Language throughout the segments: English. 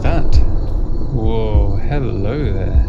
that? Whoa, hello there.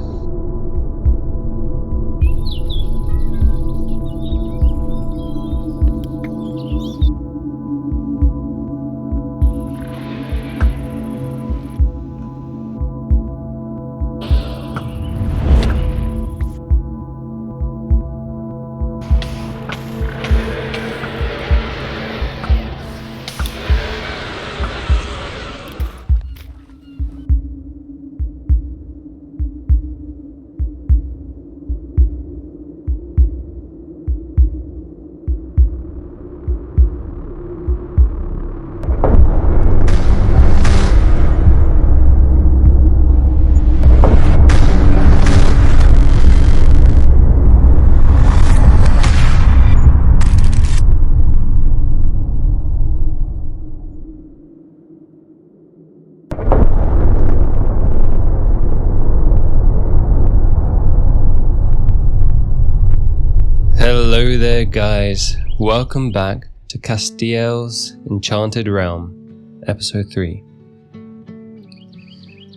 Hello there guys, welcome back to Castielle's Enchanted Realm, episode 3.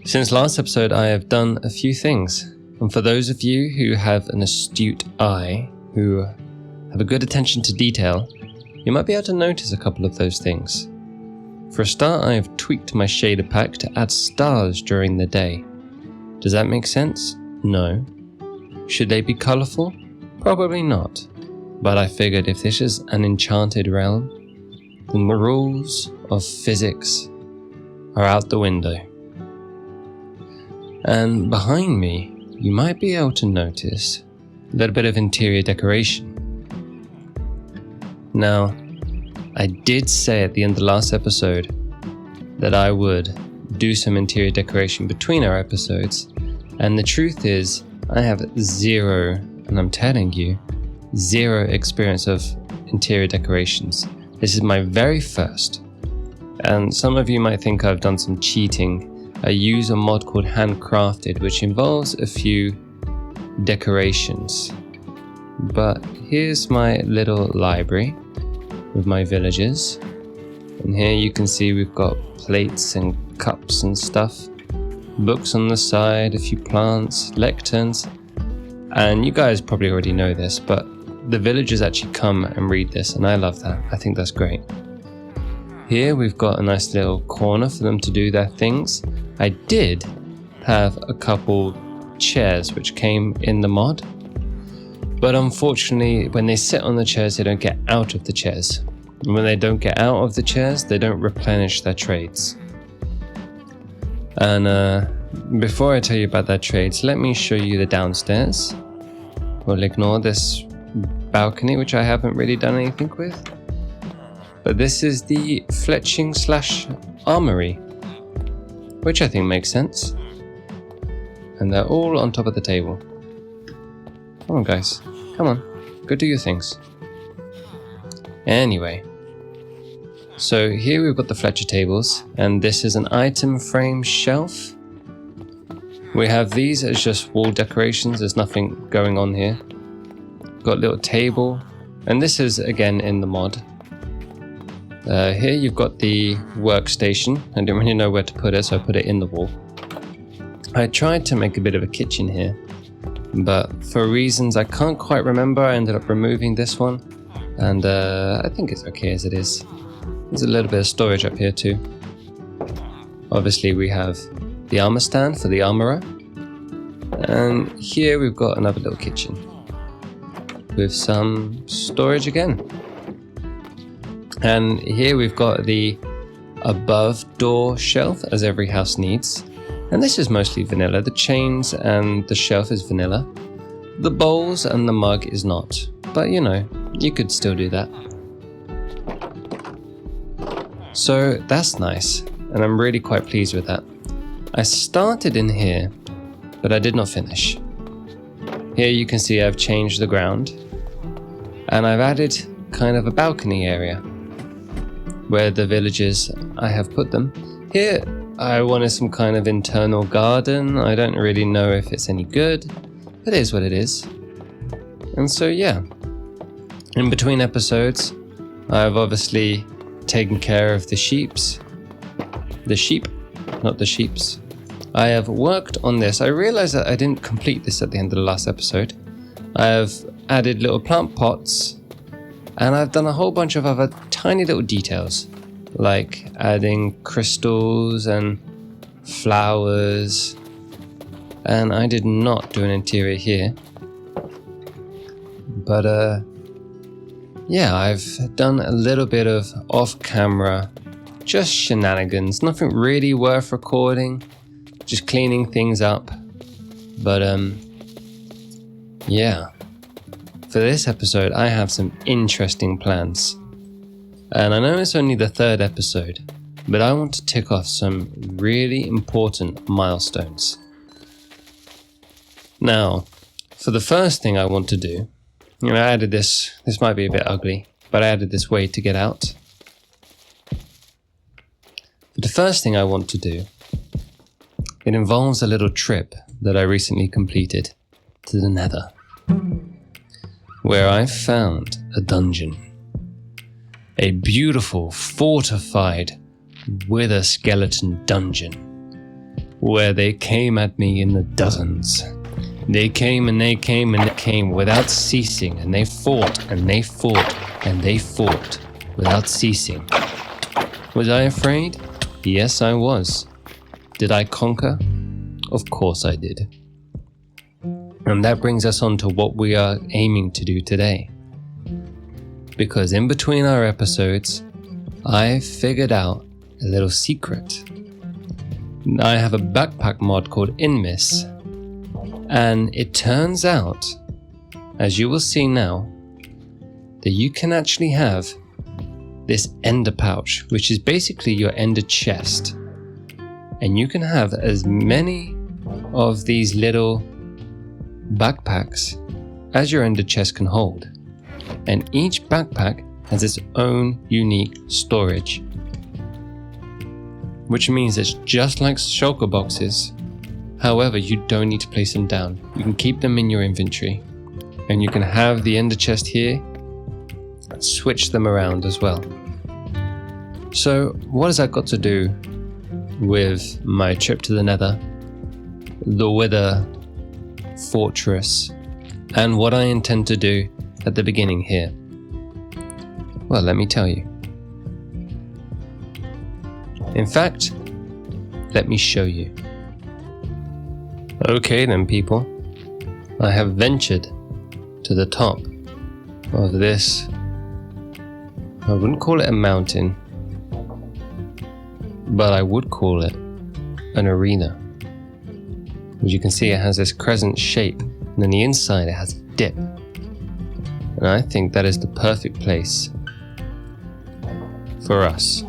Since last episode I have done a few things, and for those of you who have an astute eye, who have a good attention to detail, you might be able to notice a couple of those things. For a start, I have tweaked my shader pack to add stars during the day. Does that make sense? No. Should they be colourful? Probably not, but I figured if this is an enchanted realm, then the rules of physics are out the window. And behind me, you might be able to notice a little bit of interior decoration. Now, I did say at the end of the last episode that I would do some interior decoration between our episodes, and the truth is, I have zero, and I'm telling you, zero experience of interior decorations. This is my very first. And some of you might think I've done some cheating. I use a mod called Handcrafted, which involves a few decorations. But here's my little library with my villagers. And here you can see we've got plates and cups and stuff. Books on the side, a few plants, lecterns. And you guys probably already know this, but the villagers actually come and read this, and I love that. I think that's great. Here we've got a nice little corner for them to do their things. I did have a couple chairs which came in the mod, but unfortunately when they sit on the chairs they don't get out of the chairs. And when they don't get out of the chairs, they don't replenish their trades. And before I tell you about their trades, let me show you the downstairs. We'll ignore this balcony, which I haven't really done anything with. But this is the fletching / armory, which I think makes sense. And they're all on top of the table. Come on guys, come on, go do your things. Anyway, so here we've got the Fletcher tables, and this is an item frame shelf. We have these as just wall decorations, there's nothing going on here. Got a little table, and this is again in the mod. Here you've got the workstation. I didn't really know where to put it, so I put it in the wall. I tried to make a bit of a kitchen here, but for reasons I can't quite remember, I ended up removing this one, and I think it's okay as it is. There's a little bit of storage up here too. Obviously we have the armor stand for the armorer, and here we've got another little kitchen with some storage again. And here we've got the above door shelf, as every house needs, and this is mostly vanilla. The chains and the shelf is vanilla. The bowls and the mug is not, but you know, you could still do that. So that's nice, and I'm really quite pleased with that. I started in here, but I did not finish. Here you can see I've changed the ground, and I've added kind of a balcony area where the villagers, I have put them. Here I wanted some kind of internal garden. I don't really know if it's any good, but it is what it is. And so yeah, in between episodes I've obviously taken care of the sheep, not the sheeps. I have worked on this. I realized that I didn't complete this at the end of the last episode. I have added little plant pots, and I've done a whole bunch of other tiny little details, like adding crystals and flowers. And I did not do an interior here. But yeah, I've done a little bit of off-camera, just shenanigans, nothing really worth recording, just cleaning things up. But yeah, for this episode I have some interesting plans. And I know it's only the 3rd episode, but I want to tick off some really important milestones. Now, for the first thing I want to do, I added this might be a bit ugly, but I added this way to get out. But the first thing I want to do, it involves a little trip that I recently completed to the Nether, where I found a dungeon. A beautiful, fortified, wither skeleton dungeon, where they came at me in the dozens. They came and they came and they came without ceasing, and they fought and they fought and they fought without ceasing. Was I afraid? Yes, I was. Did I conquer? Of course I did. And that brings us on to what we are aiming to do today. Because in between our episodes, I figured out a little secret. I have a backpack mod called immersive. And it turns out, as you will see now, that you can actually have this ender pouch, which is basically your ender chest. And you can have as many of these little backpacks as your ender chest can hold. And each backpack has its own unique storage. Which means it's just like shulker boxes. However, you don't need to place them down. You can keep them in your inventory. And you can have the ender chest here, and switch them around as well. So, what has that got to do with my trip to the Nether, the Wither Fortress, and what I intend to do at the beginning here? Well, let me tell you. In fact, let me show you. Okay then, people, I have ventured to the top of this, I wouldn't call it a mountain, but I would call it an arena. As you can see, it has this crescent shape, and on the inside it has a dip. And I think that is the perfect place for us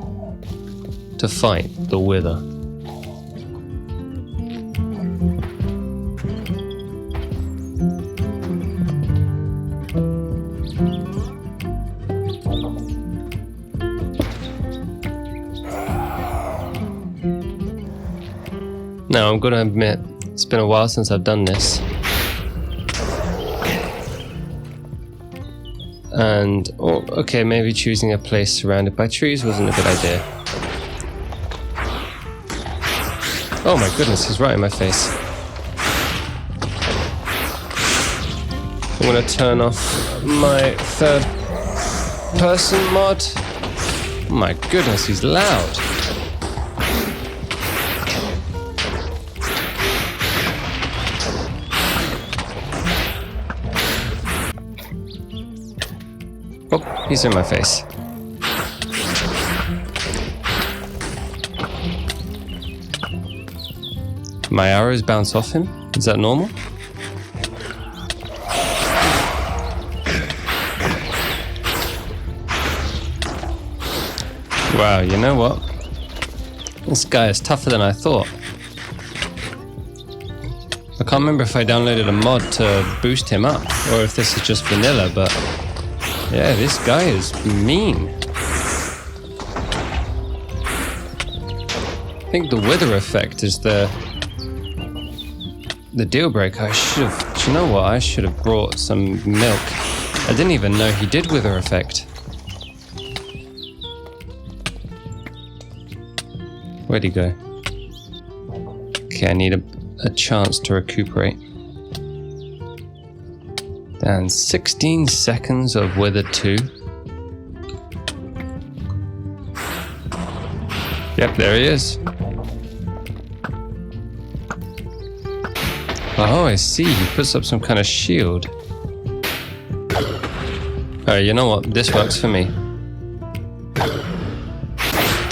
to fight the Wither. Now, I'm going to admit, it's been a while since I've done this. And, okay, maybe choosing a place surrounded by trees wasn't a good idea. Oh my goodness, he's right in my face. I'm going to turn off my 3rd person mod. Oh my goodness, he's loud. Oh, he's in my face. My arrows bounce off him? Is that normal? Wow, you know what? This guy is tougher than I thought. I can't remember if I downloaded a mod to boost him up, or if this is just vanilla, but yeah, this guy is mean. I think the wither effect is the deal breaker. Do you know what? I should have brought some milk. I didn't even know he did wither effect. Where'd he go? Okay, I need a chance to recuperate. And 16 seconds of Wither 2. Yep, there he is. Oh, I see. He puts up some kind of shield. Oh, you know what? This works for me.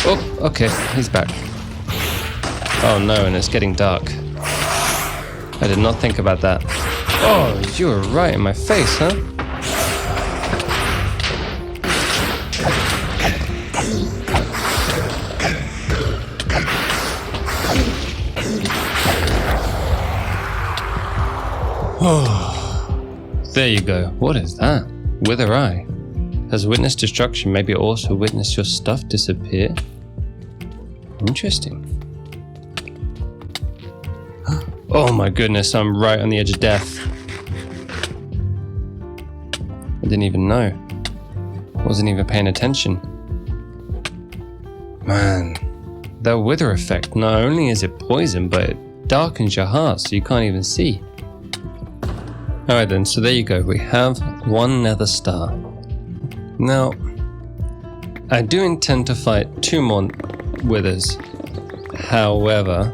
Oh, okay. He's back. Oh no, and it's getting dark. I did not think about that. Oh, you were right in my face, huh? Oh, there you go. What is that? Wither Eye. Has witnessed destruction, maybe also witnessed your stuff disappear? Interesting. Oh my goodness, I'm right on the edge of death. I didn't even know. Wasn't even paying attention. Man, that wither effect, not only is it poison, but it darkens your heart so you can't even see. Alright then, so there you go. We have one nether star. Now, I do intend to fight 2 more withers. However,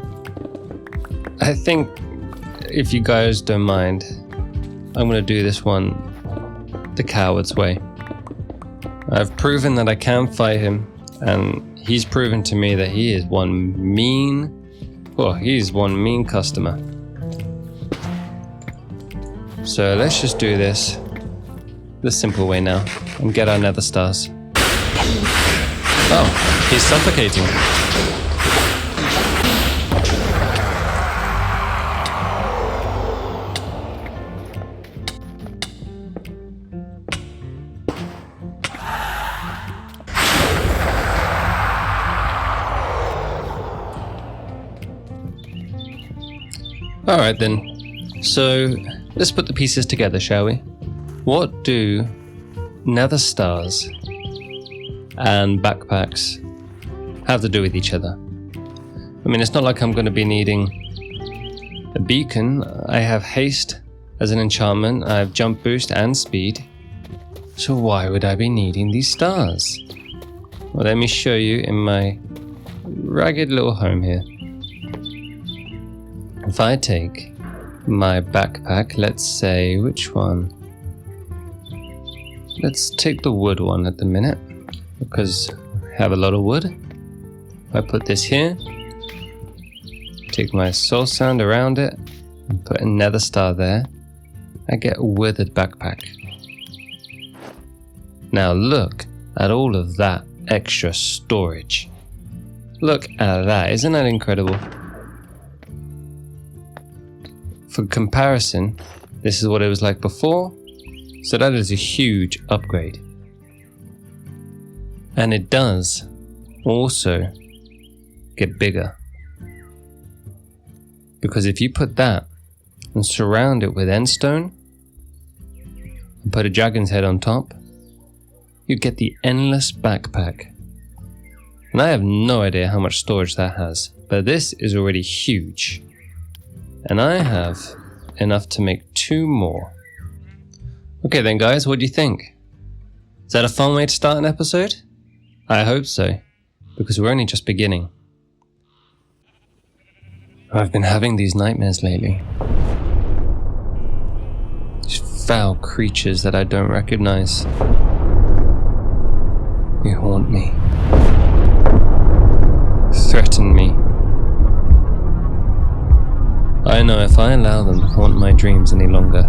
I think, if you guys don't mind, I'm going to do this one the coward's way. I've proven that I can fight him, and he's proven to me that he is one mean customer. So let's just do this the simple way now and get our nether stars. Oh, he's suffocating. Alright then, so let's put the pieces together, shall we? What do nether stars and backpacks have to do with each other? I mean, it's not like I'm going to be needing a beacon. I have haste as an enchantment, I have jump boost and speed. So why would I be needing these stars? Well, let me show you in my ragged little home here. If I take my backpack, let's say, which one? Let's take the wood one at the minute, because I have a lot of wood. If I put this here, take my soul sand around it, and put a nether star there, I get a withered backpack. Now look at all of that extra storage. Look at that, isn't that incredible? For comparison, this is what it was like before, so that is a huge upgrade. And it does also get bigger. Because if you put that and surround it with endstone, and put a dragon's head on top, you get the endless backpack. And I have no idea how much storage that has, but this is already huge. And I have enough to make 2 more. Okay then guys, what do you think? Is that a fun way to start an episode? I hope so, because we're only just beginning. I've been having these nightmares lately. These foul creatures that I don't recognize. They haunt me. Threaten me. I know if I allow them to haunt my dreams any longer,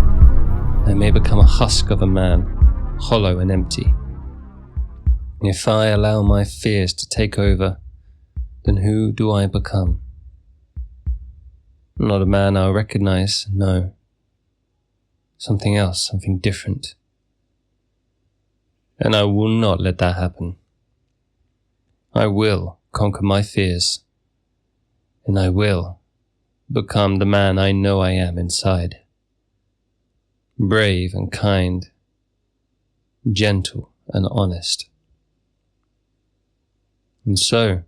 I may become a husk of a man, hollow and empty. If I allow my fears to take over, then who do I become? Not a man I'll recognize, no. Something else, something different. And I will not let that happen. I will conquer my fears, and I will become the man I know I am inside. Brave and kind, gentle and honest. And so,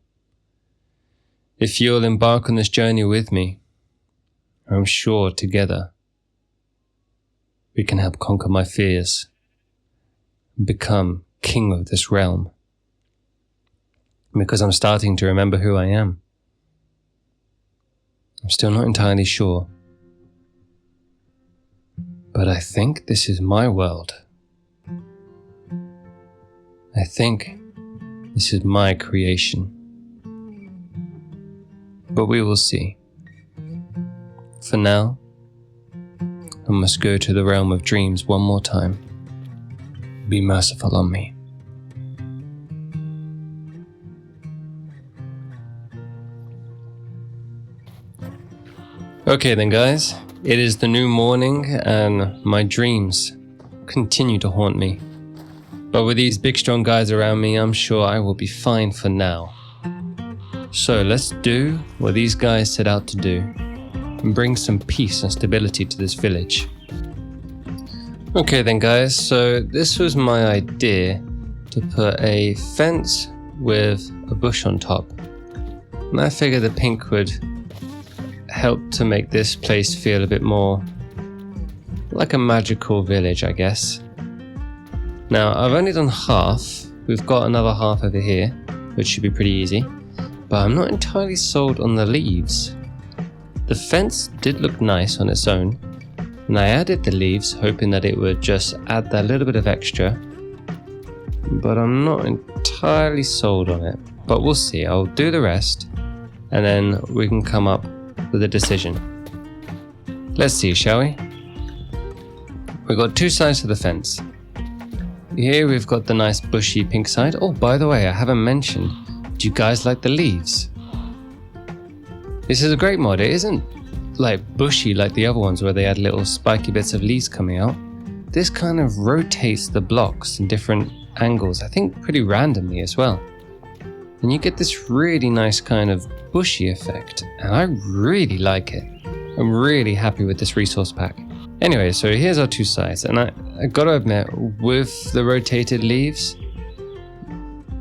if you'll embark on this journey with me, I'm sure together we can help conquer my fears, become king of this realm. Because I'm starting to remember who I am. I'm still not entirely sure. But I think this is my world. I think this is my creation. But we will see. For now, I must go to the realm of dreams one more time. Be merciful on me. Okay then guys, it is the new morning and my dreams continue to haunt me. But with these big strong guys around me, I'm sure I will be fine for now. So let's do what these guys set out to do and bring some peace and stability to this village. Okay then guys, so this was my idea to put a fence with a bush on top. And I figured the pink would help to make this place feel a bit more like a magical village, I guess. Now, I've only done half. We've got another half over here, which should be pretty easy. But I'm not entirely sold on the leaves. The fence did look nice on its own, and I added the leaves hoping that it would just add that little bit of extra. But I'm not entirely sold on it. But we'll see. I'll do the rest, and then we can come up with a decision. Let's see, shall we? We've got two sides to the fence. Here we've got the nice bushy pink side. Oh, by the way, I haven't mentioned, do you guys like the leaves? This is a great mod. It isn't like bushy like the other ones where they had little spiky bits of leaves coming out. This kind of rotates the blocks in different angles, I think pretty randomly as well. And you get this really nice kind of bushy effect, and I really like it. I'm really happy with this resource pack. Anyway, so here's our two sides, and I gotta admit, with the rotated leaves,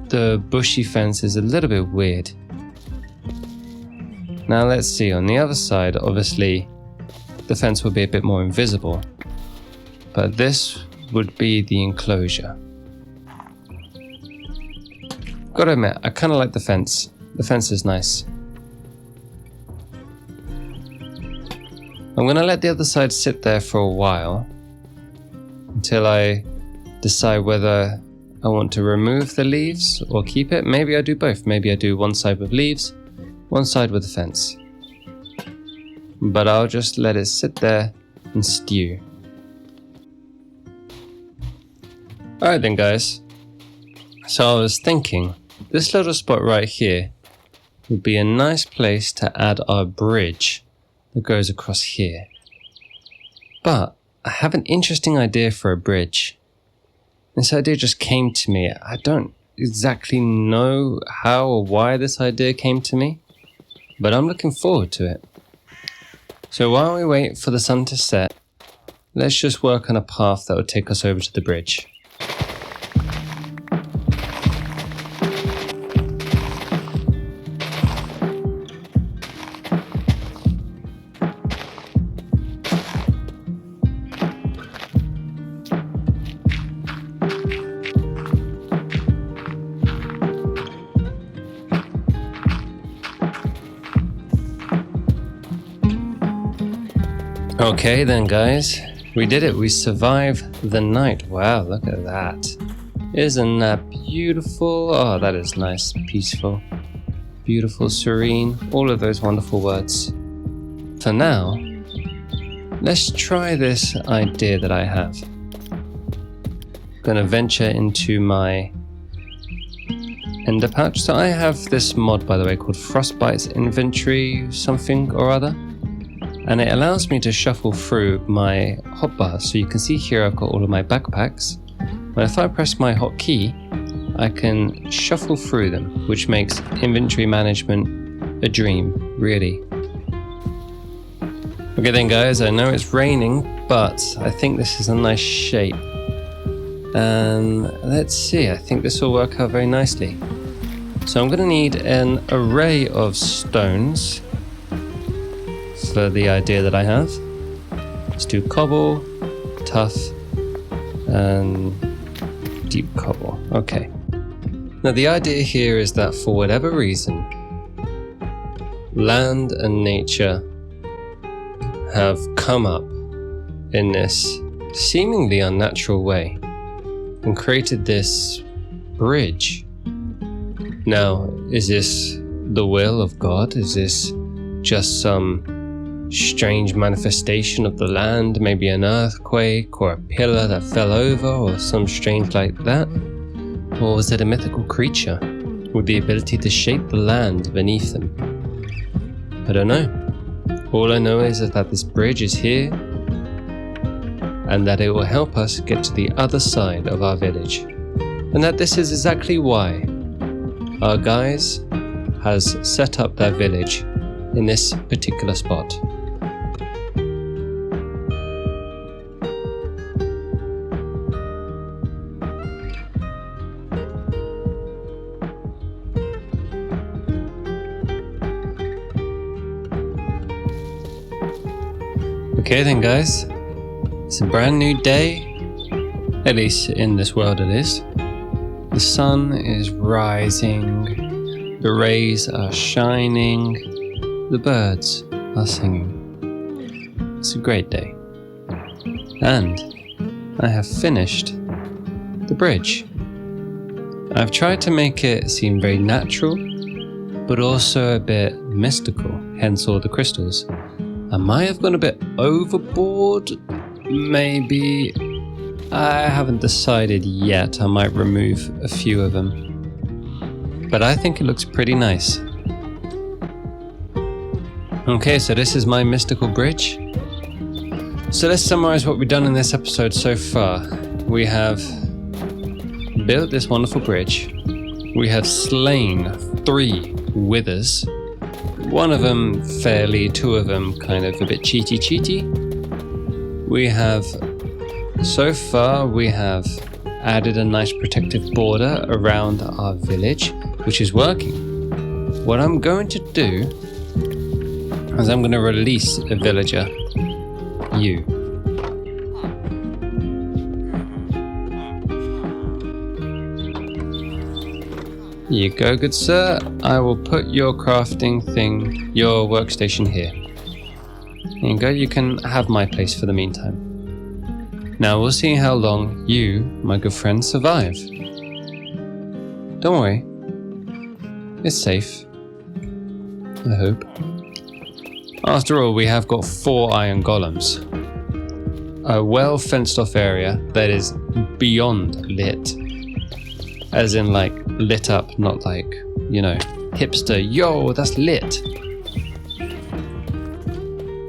the bushy fence is a little bit weird. Now let's see, on the other side, obviously, the fence will be a bit more invisible, but this would be the enclosure. Gotta admit, I kinda like the fence. The fence is nice. I'm gonna let the other side sit there for a while until I decide whether I want to remove the leaves or keep it. Maybe I do both. Maybe I do one side with leaves, one side with the fence. But I'll just let it sit there and stew. Alright then guys. So I was thinking, this little spot right here would be a nice place to add our bridge that goes across here. But I have an interesting idea for a bridge. This idea just came to me. I don't exactly know how or why this idea came to me, but I'm looking forward to it. So while we wait for the sun to set, let's just work on a path that will take us over to the bridge. Okay then guys, we did it. We survived the night. Wow, look at that. Isn't that beautiful? Oh, that is nice, peaceful, beautiful, serene, all of those wonderful words. For now, let's try this idea that I have. I'm gonna venture into my ender pouch. So I have this mod, by the way, called Frostbite's Inventory something or other. And it allows me to shuffle through my hotbar. So you can see here I've got all of my backpacks. But if I press my hotkey, I can shuffle through them, which makes inventory management a dream, really. Okay then guys, I know it's raining, but I think this is a nice shape. And let's see, I think this will work out very nicely. So I'm going to need an array of stones for the idea that I have. Let's do cobble, tough, and deep cobble. Okay. Now the idea here is that for whatever reason, land and nature have come up in this seemingly unnatural way and created this bridge. Now, is this the will of God? Is this just some strange manifestation of the land, maybe an earthquake or a pillar that fell over or some strange like that? Or was it a mythical creature with the ability to shape the land beneath them? I don't know. All I know is that this bridge is here and that it will help us get to the other side of our village. And that this is exactly why our guys has set up their village in this particular spot. Okay then guys, it's a brand new day, at least in this world it is. The sun is rising, the rays are shining, the birds are singing. It's a great day. And I have finished the bridge. I've tried to make it seem very natural, but also a bit mystical, hence all the crystals. I might have gone a bit overboard, maybe. I haven't decided yet. I might remove a few of them. But I think it looks pretty nice. Okay, so this is my mystical bridge. So let's summarize what we've done in this episode so far. We have built this wonderful bridge. We have slain 3 withers. One of them fairly, 2 of them kind of a bit cheaty. So far we have added a nice protective border around our village, which is working. What I'm going to do is I'm going to release a villager, you. Here you go, good sir. I will put your crafting thing, your workstation here. There you go, you can have my place for the meantime. Now we'll see how long you, my good friend, survive. Don't worry. It's safe. I hope. After all, we have got 4 iron golems. A well fenced off area that is beyond lit. As in like lit up, not like, you know, hipster, yo, that's lit.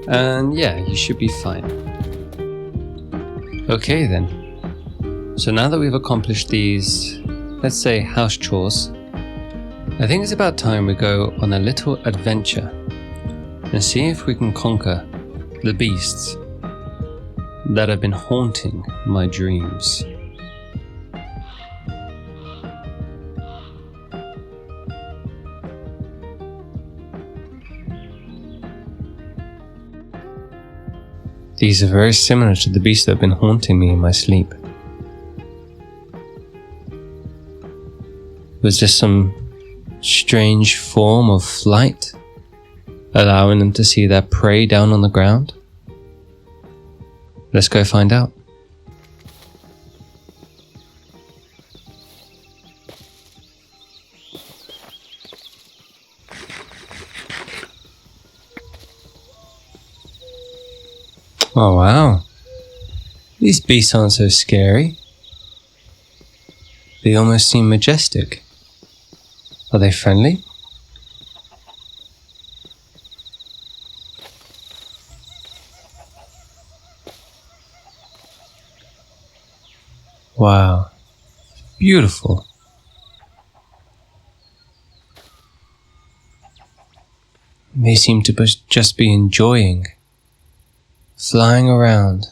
And yeah, you should be fine. Okay then. So now that we've accomplished these, let's say, house chores, I think it's about time we go on a little adventure and see if we can conquer the beasts that have been haunting my dreams. These are very similar to the beasts that have been haunting me in my sleep. Was this some strange form of flight, allowing them to see their prey down on the ground? Let's go find out. Oh wow, these beasts aren't so scary. They almost seem majestic. Are they friendly? Wow, beautiful. They seem to just be enjoying flying around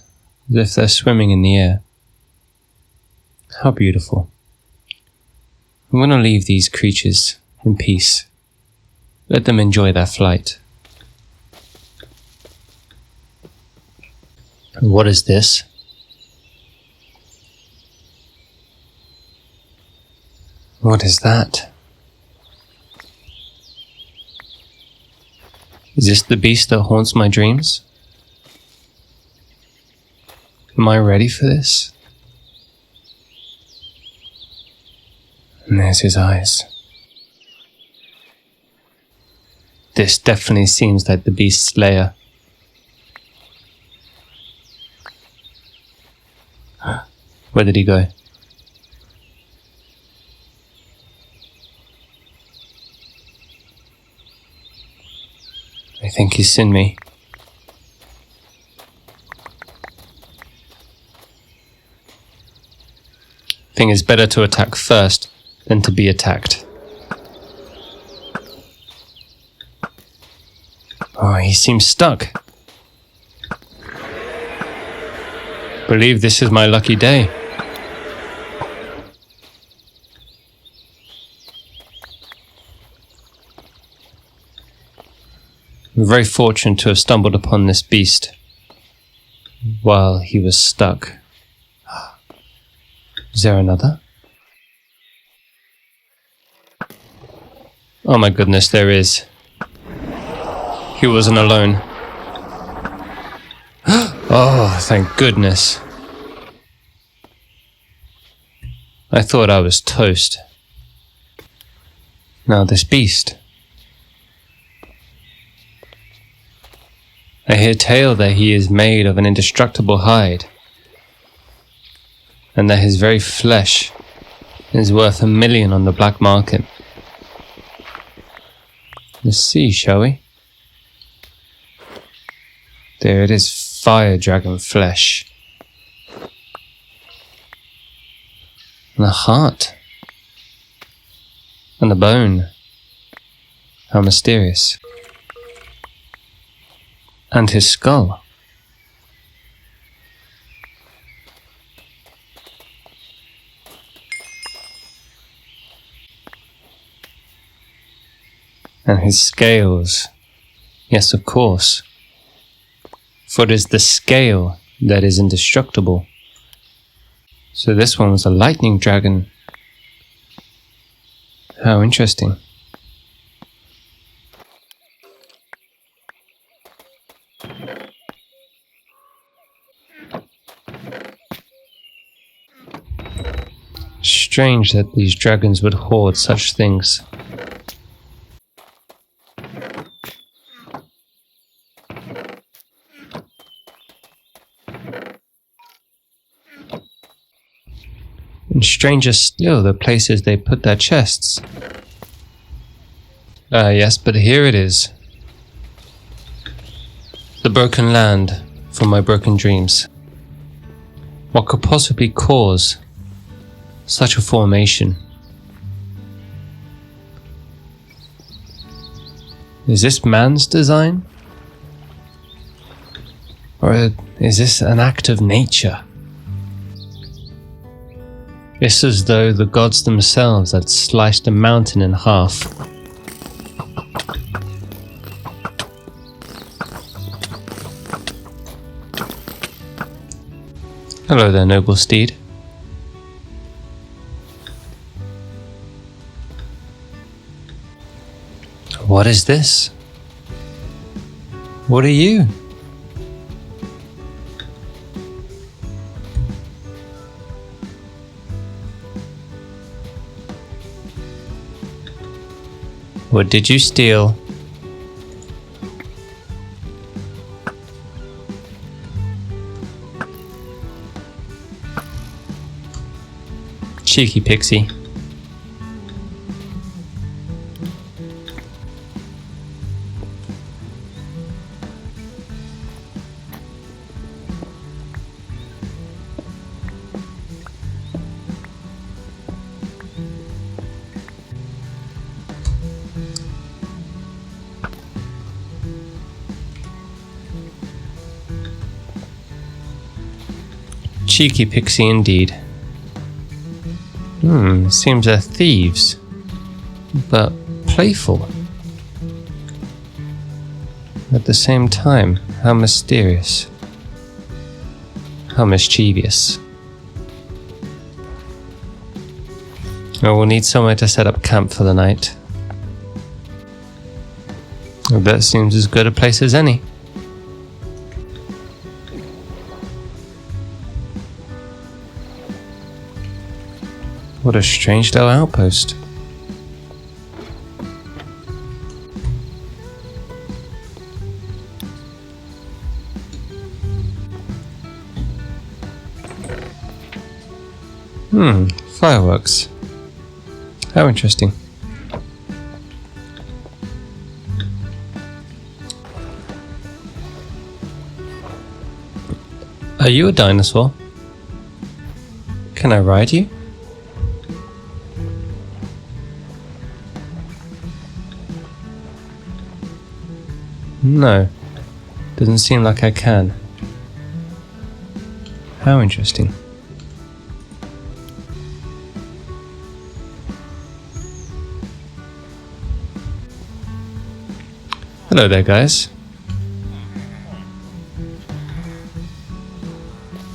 as if they're swimming in the air. How beautiful. I'm going to leave these creatures in peace. Let them enjoy their flight. What is this? What is that? Is this the beast that haunts my dreams? Am I ready for this? And there's his eyes. This definitely seems like the beast's lair. Where did he go? I think he's seen me. I think it's better to attack first than to be attacked. Oh, he seems stuck. Believe this is my lucky day. I'm very fortunate to have stumbled upon this beast while he was stuck. Is there another? Oh my goodness, there is. He wasn't alone. Oh, thank goodness. I thought I was toast. Now this beast. I hear tale that he is made of an indestructible hide, and that his very flesh is worth $1 million on the black market. Let's see, shall we? There it is, fire dragon flesh. And the heart. And the bone. How mysterious. And his skull. And his scales. Yes, of course. For it is the scale that is indestructible. So this one was a lightning dragon. How interesting. Strange that these dragons would hoard such things. And stranger still, the places they put their chests. Yes, but here it is. The broken land from my broken dreams. What could possibly cause such a formation? Is this man's design? Or is this an act of nature? It's as though the gods themselves had sliced a mountain in half. Hello there, noble steed. What is this? What are you? What did you steal? Cheeky pixie. Cheeky pixie indeed. Seems they're thieves, but playful. At the same time, how mysterious. How mischievous. Oh, we'll need somewhere to set up camp for the night. Well, that seems as good a place as any. What a strange little outpost. Fireworks. How interesting. Are you a dinosaur? Can I ride you? No, doesn't seem like I can. How interesting. Hello there, guys.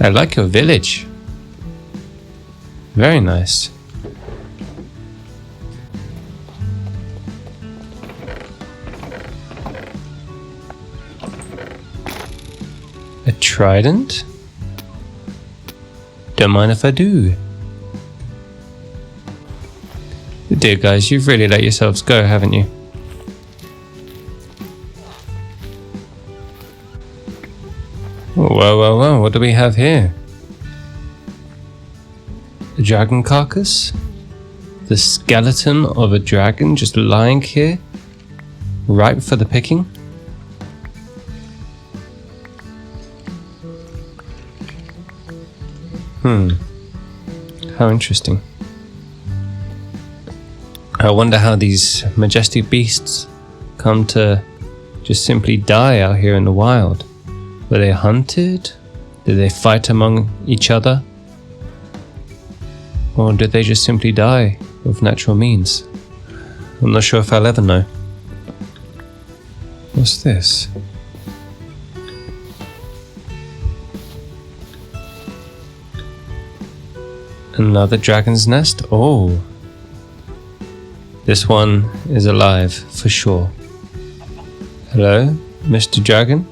I like your village. Very nice. A trident? Don't mind if I do. Dear guys, you've really let yourselves go, haven't you? Whoa, what do we have here? A dragon carcass? The skeleton of a dragon just lying here? Ripe for the picking? How interesting. I wonder how these majestic beasts come to just simply die out here in the wild. Were they hunted? Did they fight among each other? Or did they just simply die of natural means? I'm not sure if I'll ever know. What's this? Another dragon's nest? Oh. This one is alive, for sure. Hello, Mr. Dragon?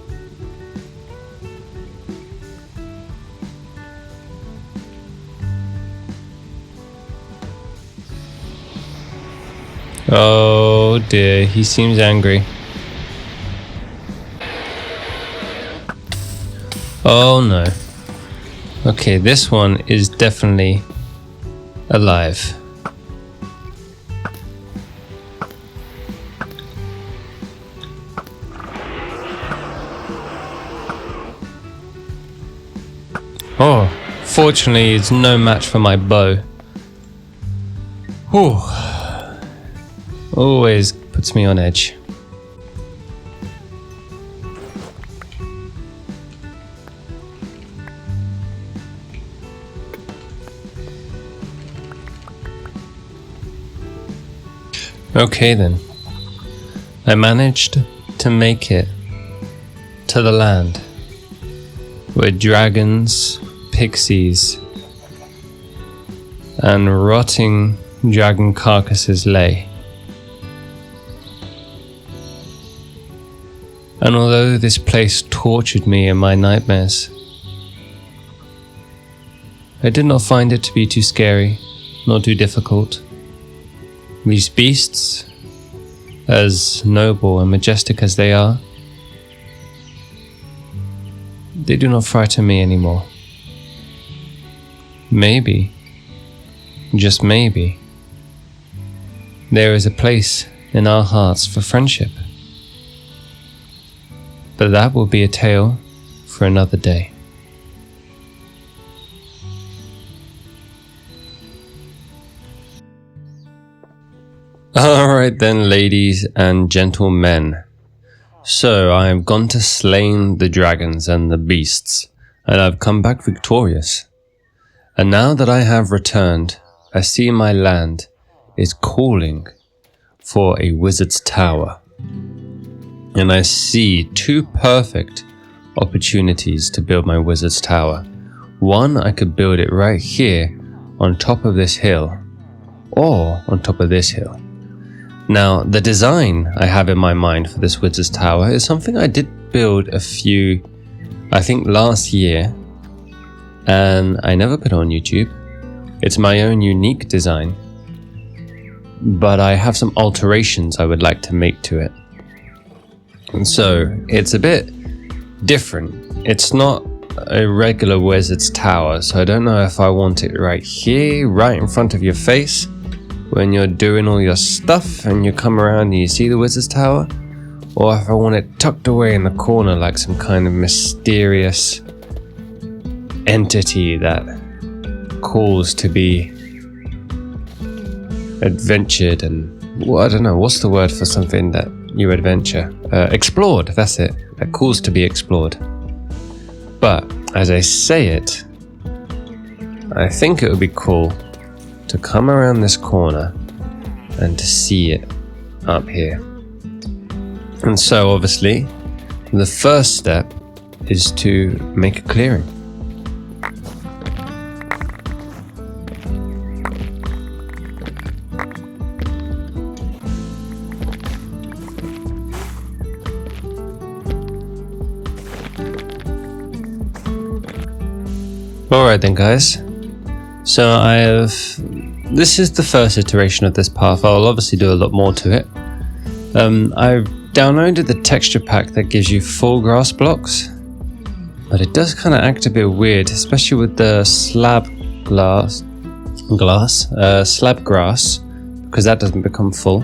Oh dear, he seems angry. Oh no. Okay, this one is definitely alive. Oh, fortunately it's no match for my bow. Whew. Always puts me on edge. Okay then. I managed to make it to the land where dragons, pixies, and rotting dragon carcasses lay. And although this place tortured me in my nightmares, I did not find it to be too scary, nor too difficult. These beasts, as noble and majestic as they are, they do not frighten me anymore. Maybe, just maybe, there is a place in our hearts for friendship. But that will be a tale for another day. Alright then, ladies and gentlemen. So I have gone to slain the dragons and the beasts, and I've come back victorious. And now that I have returned, I see my land is calling for a wizard's tower. And I see two perfect opportunities to build my wizard's tower. One, I could build it right here on top of this hill, or on top of this hill. Now, the design I have in my mind for this Wizard's Tower is something I did build I think last year, and I never put it on YouTube. It's my own unique design, but I have some alterations I would like to make to it. And so, it's a bit different. It's not a regular Wizard's Tower, so I don't know if I want it right here, right in front of your face, when you're doing all your stuff and you come around and you see the Wizard's Tower, or if I want it tucked away in the corner like some kind of mysterious entity that calls to be adventured and, well, I don't know, what's the word for something that you adventure? Explored, that's it. That calls to be explored. But as I say it, I think it would be cool to come around this corner and to see it up here. And so obviously, the first step is to make a clearing. Alright then guys, so this is the first iteration of this path. I'll obviously do a lot more to it. I've downloaded the texture pack that gives you full grass blocks, but it does kind of act a bit weird, especially with the slab grass, because that doesn't become full,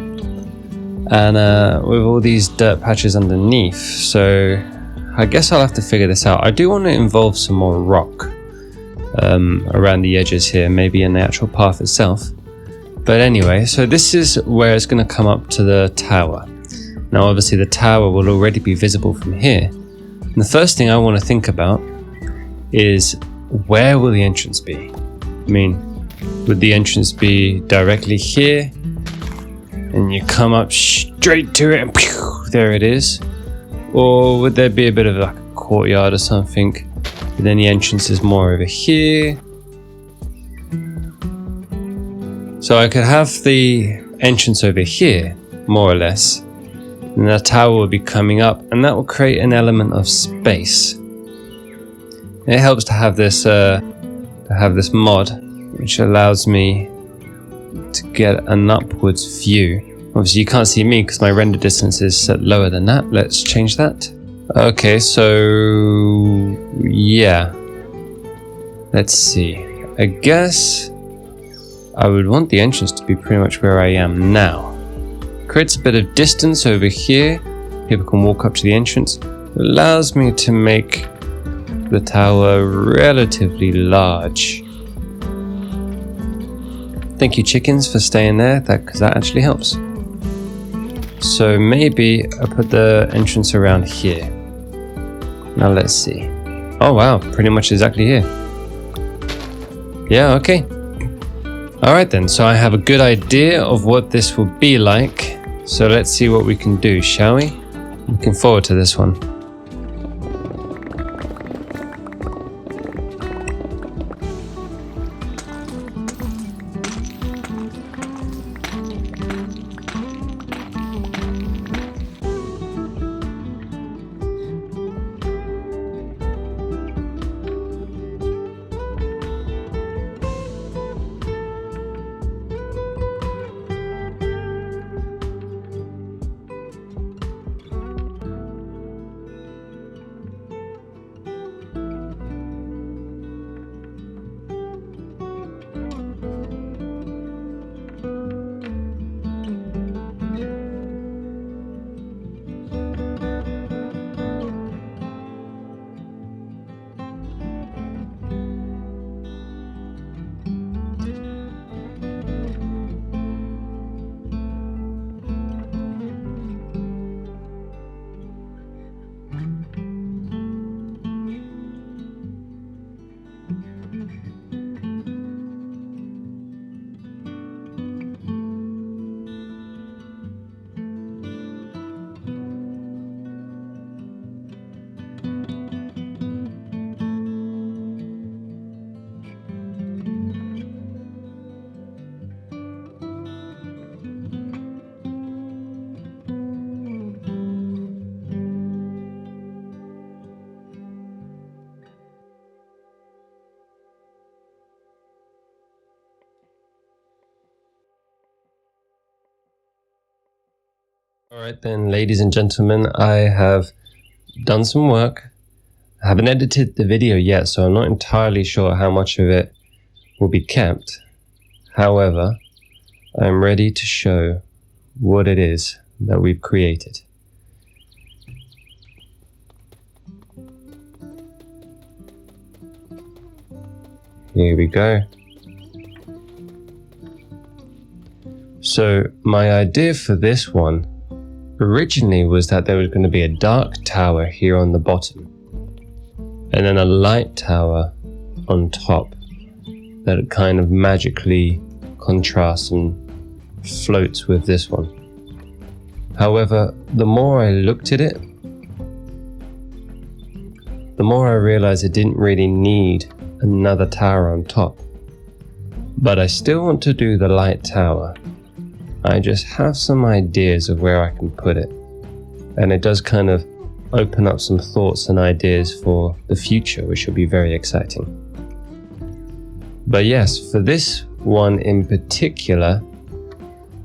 and with all these dirt patches underneath. So I guess I'll have to figure this out. I do want to involve some more rock around the edges here, maybe in the actual path itself. But anyway, so this is where it's going to come up to the tower. Now obviously the tower will already be visible from here. And the first thing I want to think about is, where will the entrance be? I mean, would the entrance be directly here and you come up straight to it and pew, there it is? Or would there be a bit of like a courtyard or something, and then the entrance is more over here? So I could have the entrance over here, more or less, and the tower will be coming up, and that will create an element of space. It helps to have this mod, which allows me to get an upwards view. Obviously you can't see me because my render distance is set lower than that. Let's change that. Okay, so yeah, let's see. I guess I would want the entrance to be pretty much where I am now. Creates a bit of distance over here. People can walk up to the entrance. Allows me to make the tower relatively large. Thank you chickens for staying there, because that actually helps. So maybe I put the entrance around here. Now let's see. Oh wow, pretty much exactly here. Yeah, okay. Alright then, so I have a good idea of what this will be like. So let's see what we can do, shall we? Looking forward to this one. All right then, ladies and gentlemen, I have done some work. I haven't edited the video yet, so I'm not entirely sure how much of it will be kept. However, I'm ready to show what it is that we've created. Here we go. So my idea for this one originally was that there was going to be a dark tower here on the bottom and then a light tower on top that kind of magically contrasts and floats with this one. However, the more I looked at it, the more I realized it didn't really need another tower on top. But I still want to do the light tower. I just have some ideas of where I can put it. And it does kind of open up some thoughts and ideas for the future, which will be very exciting. But yes, for this one in particular,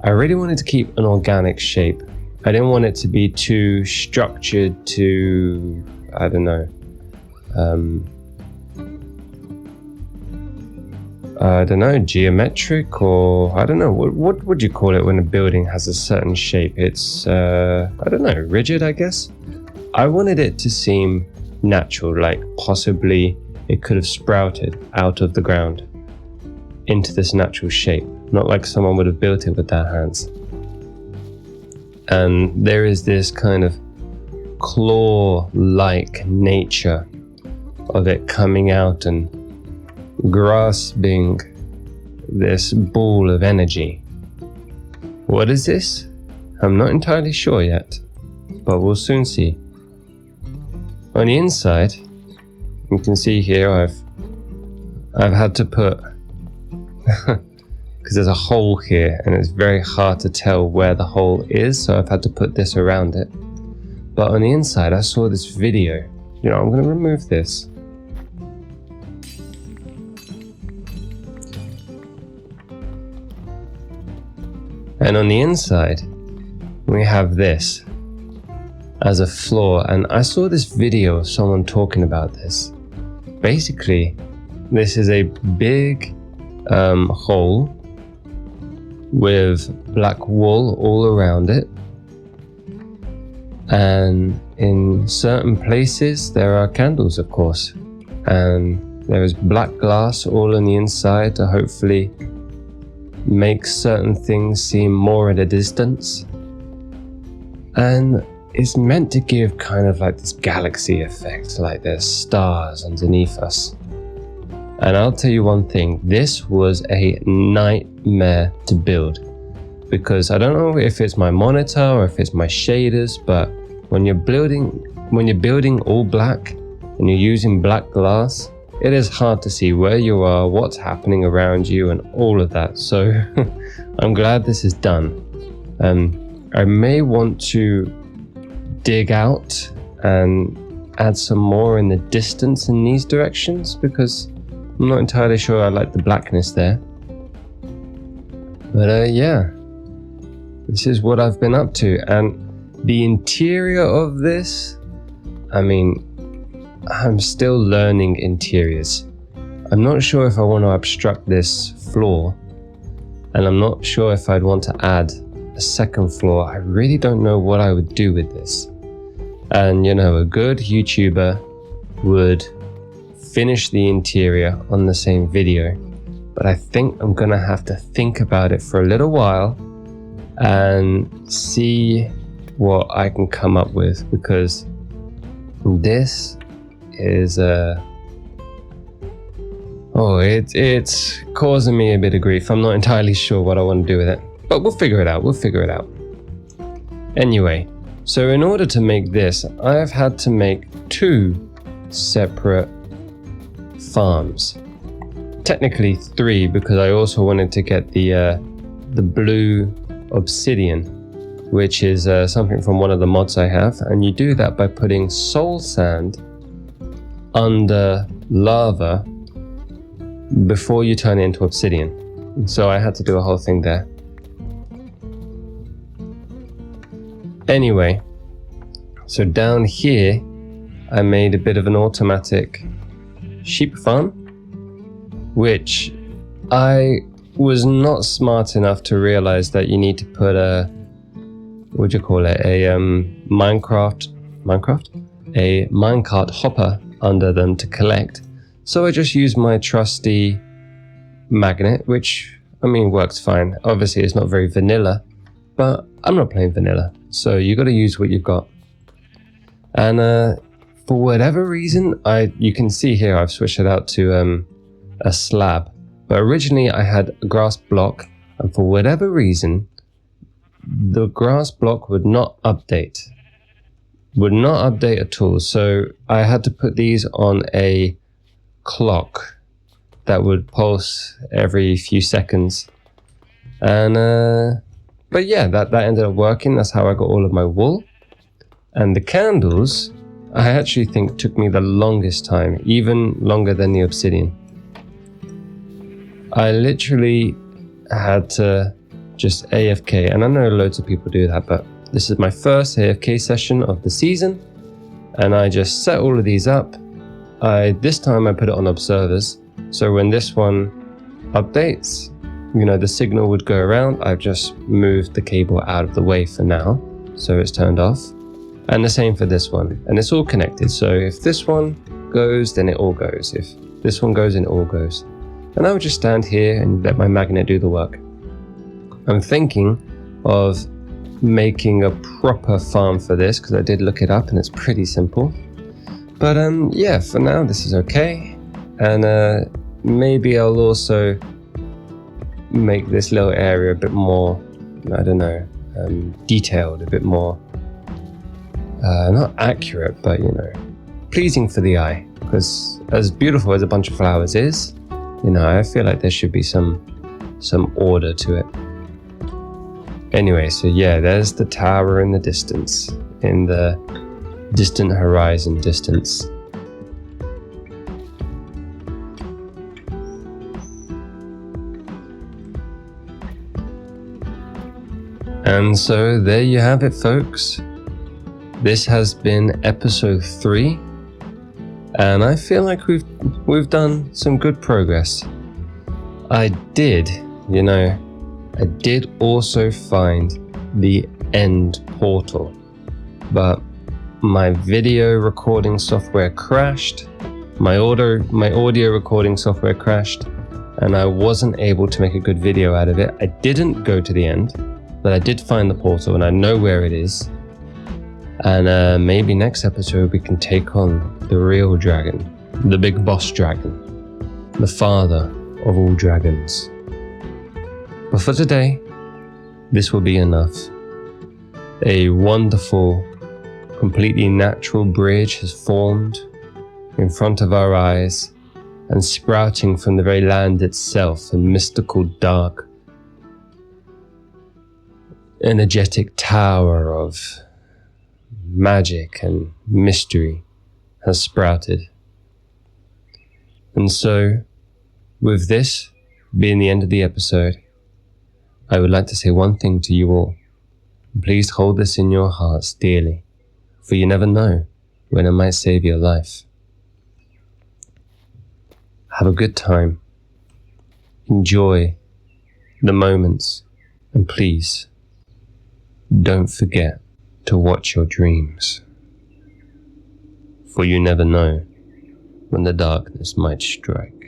I really wanted to keep an organic shape. I didn't want it to be too structured, too, I don't know, geometric, or I don't know, what would you call it when a building has a certain shape? It's, I don't know, rigid, I guess? I wanted it to seem natural, like possibly it could have sprouted out of the ground into this natural shape, not like someone would have built it with their hands. And there is this kind of claw-like nature of it coming out and grasping this ball of energy. What is this? I'm not entirely sure yet, but we'll soon see. On the inside, you can see here I've had to put because there's a hole here and it's very hard to tell where the hole is, so I've had to put this around it. But on the inside I saw this video. You know, I'm going to remove this. And on the inside, we have this as a floor. And I saw this video of someone talking about this. Basically, this is a big hole with black wool all around it. And in certain places, there are candles, of course. And there is black glass all on the inside to hopefully make certain things seem more at a distance. And it's meant to give kind of like this galaxy effect, like there's stars underneath us. And I'll tell you one thing, this was a nightmare to build, because I don't know if it's my monitor or if it's my shaders, but when you're building all black and you're using black glass, it is hard to see where you are, what's happening around you, and all of that. So I'm glad this is done. I may want to dig out and add some more in the distance in these directions, because I'm not entirely sure I like the blackness there. But yeah, this is what I've been up to. And the interior of this, I mean, I'm still learning interiors. I'm not sure if I want to obstruct this floor, and I'm not sure if I'd want to add a second floor. I really don't know what I would do with this. And you know, a good YouTuber would finish the interior on the same video, but I think I'm gonna have to think about it for a little while and see what I can come up with, because this is it's causing me a bit of grief. I'm not entirely sure what I want to do with it, but we'll figure it out. Anyway, so in order to make this, I've had to make 2 separate farms. Technically 3, because I also wanted to get the blue obsidian, which is something from one of the mods I have, and you do that by putting soul sand under lava before you turn it into obsidian. So I had to do a whole thing there. Anyway, so down here, I made a bit of an automatic sheep farm, which I was not smart enough to realize that you need to put a, what do you call it, a a minecart hopper under them to collect. So I just used my trusty magnet, which, I mean, works fine. Obviously it's not very vanilla, but I'm not playing vanilla, so you got to use what you've got. And for whatever reason, you can see here I've switched it out to a slab, but originally I had a grass block, and for whatever reason the grass block would not update at all. So I had to put these on a clock that would pulse every few seconds. And but yeah, that ended up working. That's how I got all of my wool. And the candles, I actually think took me the longest time, even longer than the obsidian. I literally had to just AFK, and I know loads of people do that, but this is my first AFK session of the season, and I just set all of these up. This time I put it on observers, so when this one updates, you know, the signal would go around. I've just moved the cable out of the way for now, so it's turned off. And the same for this one, and it's all connected, so if this one goes, then it all goes. If this one goes, then it all goes. And I would just stand here and let my magnet do the work. I'm thinking of making a proper farm for this, because I did look it up and it's pretty simple. But yeah, for now this is okay. And maybe I'll also make this little area a bit more, I don't know, detailed, a bit more, not accurate, but you know, pleasing for the eye. Because as beautiful as a bunch of flowers is, you know, I feel like there should be some order to it. Anyway, so yeah, there's the tower in the distance, in the distant horizon distance. And so there you have it, folks. This has been episode 3, and I feel like we've done some good progress. I did also find the end portal, but my video recording software crashed, my audio recording software crashed, and I wasn't able to make a good video out of it. I didn't go to the end, but I did find the portal and I know where it is. And maybe next episode we can take on the real dragon, the big boss dragon, the father of all dragons. But for today, this will be enough. A wonderful, completely natural bridge has formed in front of our eyes, and sprouting from the very land itself, a mystical, dark, energetic tower of magic and mystery has sprouted. And so, with this being the end of the episode, I would like to say one thing to you all. Please hold this in your hearts dearly, for you never know when it might save your life. Have a good time. Enjoy the moments, and please don't forget to watch your dreams, for you never know when the darkness might strike.